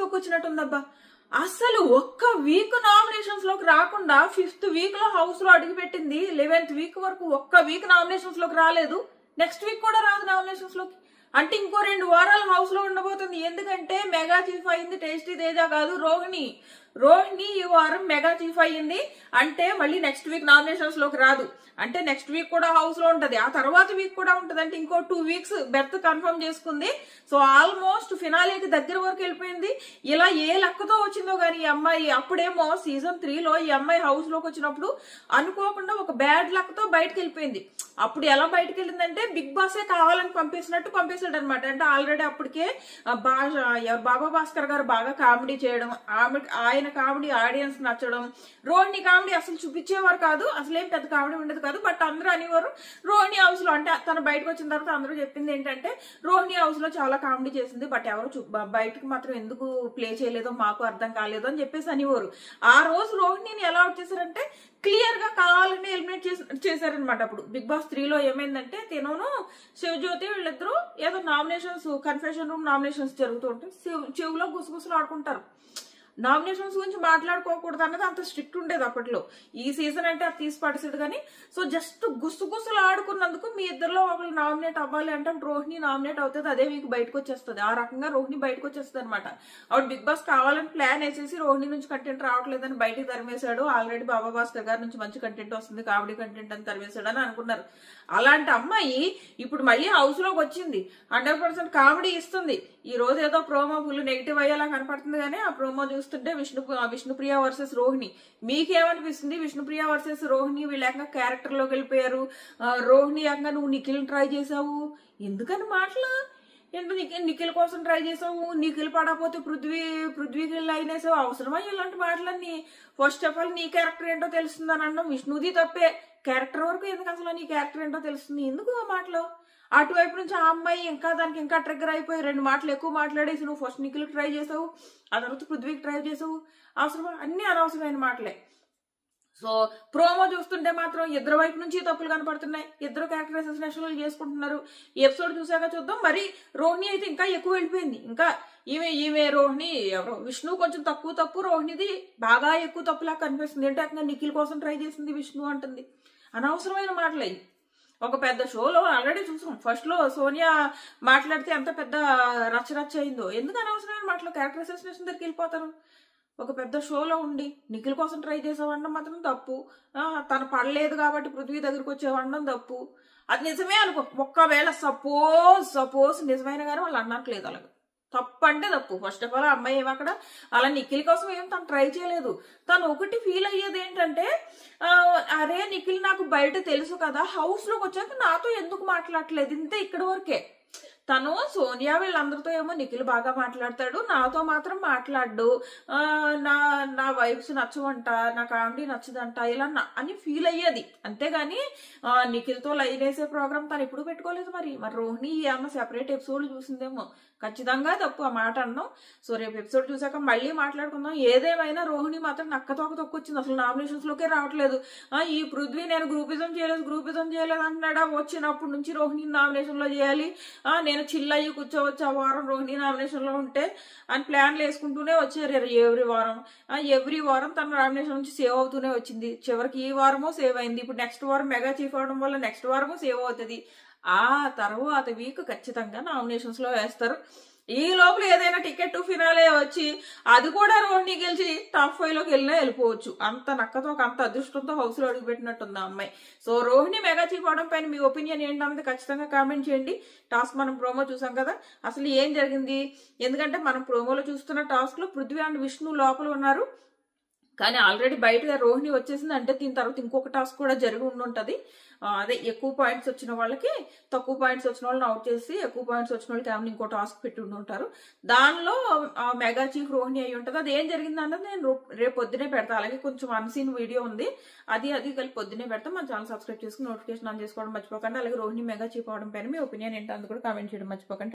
తొక్కొచ్చినట్టుందబ్బా. అసలు ఒక్క week nominations లోకి రాకుండా 5th వీక్ లో హౌస్ లో అడుగు పెట్టింది. 11th వీక్ వరకు ఒక్క వీక్ నామినేషన్స్ లోకి రాలేదు. నెక్స్ట్ వీక్ కూడా రాదు నామినేషన్స్ లోకి. అంటే ఇంకో 2 వారాలు హౌస్ లో ఉండబోతుంది. ఎందుకంటే మెగా చీఫ్ అయింది టేస్టీ తేజ కాదు, రోహిణి. రోహిణి ఈ వారం మెగా చీఫ్ అయ్యింది అంటే మళ్ళీ నెక్స్ట్ వీక్ నామినేషన్స్ లోకి రాదు. అంటే నెక్స్ట్ వీక్ కూడా హౌస్ లో ఉంటది, ఆ తర్వాత వీక్ కూడా ఉంటది. అంటే ఇంకో 2 వీక్స్ బెర్త్ కన్ఫర్మ్ చేసుకుంది. సో ఆల్మోస్ట్ ఫినాలేకి దగ్గర వరకు వెళ్ళిపోయింది. ఇలా ఏ లెక్కతో వచ్చిందో గానీ ఈ అమ్మాయి, అప్పుడేమో సీజన్ 3లో ఈ అమ్మాయి హౌస్ లోకి వచ్చినప్పుడు అనుకోకుండా ఒక బ్యాడ్ లక్ తో బయటకు వెళ్ళిపోయింది. అప్పుడు ఎలా బయటకు వెళ్ళిందంటే బిగ్ బాసే కావాలని పంపేసినట్టు పంపేశాడు అనమాట. అంటే ఆల్రెడీ అప్పటికే బాబా భాస్కర్ గారు బాగా కామెడీ చేయడం, ఆయన కామెడీ ఆడియన్స్ నచ్చడం, రోహిణి కామెడీ అసలు చూపించేవారు కాదు, అసలేం పెద్ద కామెడీ ఉండదు కాదు. బట్ అందరూ అనేవారు రోహిణి హౌస్ లో, అంటే తను బయటకు వచ్చిన తర్వాత అందరూ చెప్పింది ఏంటంటే రోహిణి హౌస్ లో చాలా కామెడీ చేసింది, బట్ ఎవరు బయటకు మాత్రం ఎందుకు ప్లే చేయలేదో మాకు అర్థం కాలేదు అని చెప్పేసి అనేవారు. ఆ రోజు రోహిణిని ఎలా అవుట్ చేశారంటే క్లియర్ గా కావాలని ఎలిమినేట్ చేశారనమాట. అప్పుడు బిగ్ బాస్ 3లో ఏమైందంటే తినను శివజ్యోతి వీళ్ళిద్దరూ ఏదో నామినేషన్స్, కన్ఫెషన్ రూమ్ నామినేషన్స్ జరుగుతుంటే చెవులో గుసగుసలు ఆడుకుంటారు. నామినేషన్స్ గురించి మాట్లాడుకోకూడదు అన్నది అంత స్ట్రిక్ట్ ఉండేది అప్పట్లో. ఈ సీజన్ అంటే అది తీసి పడేసేది కానీ. సో జస్ట్ గుసగుసలు ఆడుకున్నందుకు మీ ఇద్దరులో ఒకరు నామినేట్ అవ్వాలి అంటే రోహిణి నామినేట్ అవుతుంది, అదే వీక్ బయటకు వచ్చేస్తుంది. ఆ రకంగా రోహిణి బయటకు వచ్చేస్తుంది అనమాట. ఆవిడ బిగ్ బాస్ కావాలని ప్లాన్ వేసేసి రోహిణి నుంచి కంటెంట్ రావట్లేదని బయటికి తరిమేశాడు. ఆల్రెడీ బాబా భాస్కర్ గారి నుంచి మంచి కంటెంట్ వస్తుంది, కామెడీ కంటెంట్ అని తరిమేశాడు అని అనుకున్నారు. అలాంటి అమ్మాయి ఇప్పుడు మళ్ళీ హౌస్ లోకి వచ్చింది, 100% కామెడీ ఇస్తుంది. ఈ రోజు ఏదో ప్రోమో ఫుల్ నెగిటివ్ అయ్యేలా కనపడుతుంది కానీ ఆ ప్రోమో చూస్తుంటే విష్ణుప్రియ వర్సెస్ రోహిణి. మీకేమనిపిస్తుంది? విష్ణుప్రియ వర్సెస్ రోహిణి వీళ్ళు ఏకంగా క్యారెక్టర్ లోకి వెళ్ళిపోయారు. రోహిణి ఏకంగా నువ్వు నిఖిల్ ట్రై చేసావు, ఎందుకని మాటలు? ఎందుకు నిఖిల్ కోసం ట్రై చేసావు? నిఖిల్ పడకపోతే పృథ్వీకి అయినేసావు. అవసరమా ఇలాంటి మాటలన్నీ? ఫస్ట్ ఆఫ్ ఆల్ నీ క్యారెక్టర్ ఏంటో తెలుస్తుంది అని అన్నాం, విష్ణుది తప్పే. క్యారెక్టర్ వరకు ఎందుకు అసలు నీ క్యారెక్టర్ ఏంటో తెలుస్తుంది, ఎందుకు ఆ మాటలు? అటువైపు నుంచి ఆ అమ్మాయి దానికి ఇంకా ట్రిగ్గర్ అయిపోయి 2 మాటలు ఎక్కువ మాట్లాడేసి నువ్వు ఫస్ట్ నిఖిల్కి ట్రై చేసావు, ఆ తర్వాత పృథ్వీకి ట్రై చేసావు. అవసరమా? అన్ని అనవసరమైన మాటలే. సో ప్రోమో చూస్తుంటే మాత్రం ఇద్దరు వైపు నుంచి తప్పులు కనపడుతున్నాయి. ఇద్దరు క్యారెక్టర్ అసోసియేషన్లు చేసుకుంటున్నారు. ఈ ఎపిసోడ్ చూసాక చూద్దాం. మరి రోహిణి అయితే ఇంకా ఎక్కువ వెళ్ళిపోయింది. ఇంకా ఈమె రోహిణి ఎవరో విష్ణు కొంచెం తప్పు, రోహిణిది బాగా ఎక్కువ తప్పులా కనిపిస్తుంది. ఏంటంటే నిఖిల్ కోసం ట్రై చేసింది విష్ణు అంటుంది. అనవసరమైన మాటలు అయ్యి. ఒక పెద్ద షోలో ఆల్రెడీ చూసాం, ఫస్ట్ లో సోనియా మాట్లాడితే ఎంత పెద్ద రచ్చ అయిందో. ఎందుకు అనవసరమైన మాటలు? క్యారెక్టర్ అసోసియేషన్ దగ్గరికి వెళ్ళిపోతారు. ఒక పెద్ద షోలో ఉండి నిఖిల్ కోసం ట్రై చేసేవాడడం మాత్రం తప్పు. తను పడలేదు కాబట్టి పృథ్వీ దగ్గరకు వచ్చేవాడడం తప్పు. అది నిజమే అనుకో, ఒక్కవేళ సపోజ్ నిజమైన కానీ వాళ్ళు అన్నట్లేదు. అలాగే తప్పు అంటే తప్పు. ఫస్ట్ ఆఫ్ ఆల్ ఆ అమ్మాయి ఏమక్కడ అలా నిఖిల్ కోసం ఏం తను ట్రై చేయలేదు. తను ఒకటి ఫీల్ అయ్యేది ఏంటంటే అరే నిఖిల్ నాకు బయట తెలుసు కదా, హౌస్ లోకి వచ్చాక నాతో ఎందుకు మాట్లాడట్లేదు, ఇంతే ఇక్కడ వరకే. తను సోనియా వీళ్ళందరితో ఏమో నిఖిల్ బాగా మాట్లాడతాడు, నాతో మాత్రం మాట్లాడు, నా వైబ్స్ నచ్చవంట, నా కామెడీ నచ్చదంట ఇలా అని ఫీల్ అయ్యేది. అంతేగాని నిఖిల్తో లైన్ వేసే ప్రోగ్రామ్ తను ఎప్పుడు పెట్టుకోలేదు. మరి రోహిణి ఏమన్నా సెపరేట్ ఎపిసోడ్ చూసిందేమో. ఖచ్చితంగా తప్పు ఆ మాట అన్నాం. సో రేపు ఎపిసోడ్ చూసాక మళ్ళీ మాట్లాడుకుందాం. ఏదేమైనా రోహిణి మాత్రం నక్కతోక తొక్కొచ్చింది, అసలు నామినేషన్స్ లోకే రావట్లేదు. ఈ పృథ్వీ నేను గ్రూపిజం చేయలేదు అంటున్నాడా? వచ్చినప్పటి నుంచి రోహిణి నామినేషన్ లో చేయాలి, నేను చిల్లయ్యి కూర్చోవచ్చు ఆ వారం రోహిణి నామినేషన్ లో ఉంటే అని ప్లాన్లు వేసుకుంటూనే వచ్చారు ఎవ్రీ వారం తన నామినేషన్ నుంచి సేవ్ అవుతూనే వచ్చింది. చివరికి ఈ వారమో సేవ్ అయింది. ఇప్పుడు నెక్స్ట్ వారం మెగా చీఫ్ అవడం వల్ల నెక్స్ట్ వారము సేవ్ అవుతుంది. ఆ తర్వాత వీక్ ఖచ్చితంగా నామినేషన్స్ లో వేస్తారు. ఈ లోపల ఏదైనా టికెట్ ఫినాలే వచ్చి అది కూడా రోహిణి గెలిచి టాప్ 5 లోకి వెళ్ళిపోవచ్చు. అంత నక్కతో అంత అదృష్టంతో హౌస్ లో అడుగు పెట్టినట్టుంది ఆ అమ్మాయి. సో రోహిణి మెగా చీఫ్ అవడం పైన మీ ఒపీనియన్ ఏంటన్నది ఖచ్చితంగా కామెంట్ చేయండి. టాస్క్ మనం ప్రోమో చూసాం కదా, అసలు ఏం జరిగింది? ఎందుకంటే మనం ప్రోమోలో చూస్తున్న టాస్క్ లో పృథ్వీ అండ్ విష్ణు లోపల ఉన్నారు, కానీ ఆల్రెడీ బయటగా రోహిణి వచ్చేసింది. అంటే దీని తర్వాత ఇంకొక టాస్క్ కూడా జరిగి ఉండుంటది. అదే ఎక్కువ పాయింట్స్ వచ్చిన వాళ్ళకి తక్కువ పాయింట్స్ వచ్చిన వాళ్ళని అవుట్ చేసి ఎక్కువ పాయింట్స్ వచ్చిన వాళ్ళకి ఏమైనా ఇంకో టాస్క్ పెట్టి ఉంటారు. దానిలో మెగా చీఫ్ రోహిణి అయి ఉంటుంది. అది ఏం జరిగింది అన్నది నేను రేపు పొద్దునే పెడతా. అలాగే కొంచెం అన్సీన్ వీడియో ఉంది, అది కలిపి పొద్దునే పెడతా. మన ఛానల్ సబ్స్క్రైబ్ చేసుకుని నోటిఫికేషన్ ఆన్ చేసుకోవడం మర్చిపోకండి. అలాగే రోహిణి మెగా చీఫ్ అవడం పైన మీ ఒపీనియన్ ఏంటో అందుకు కూడా కామెంట్ చేయడం మర్చిపోకండి.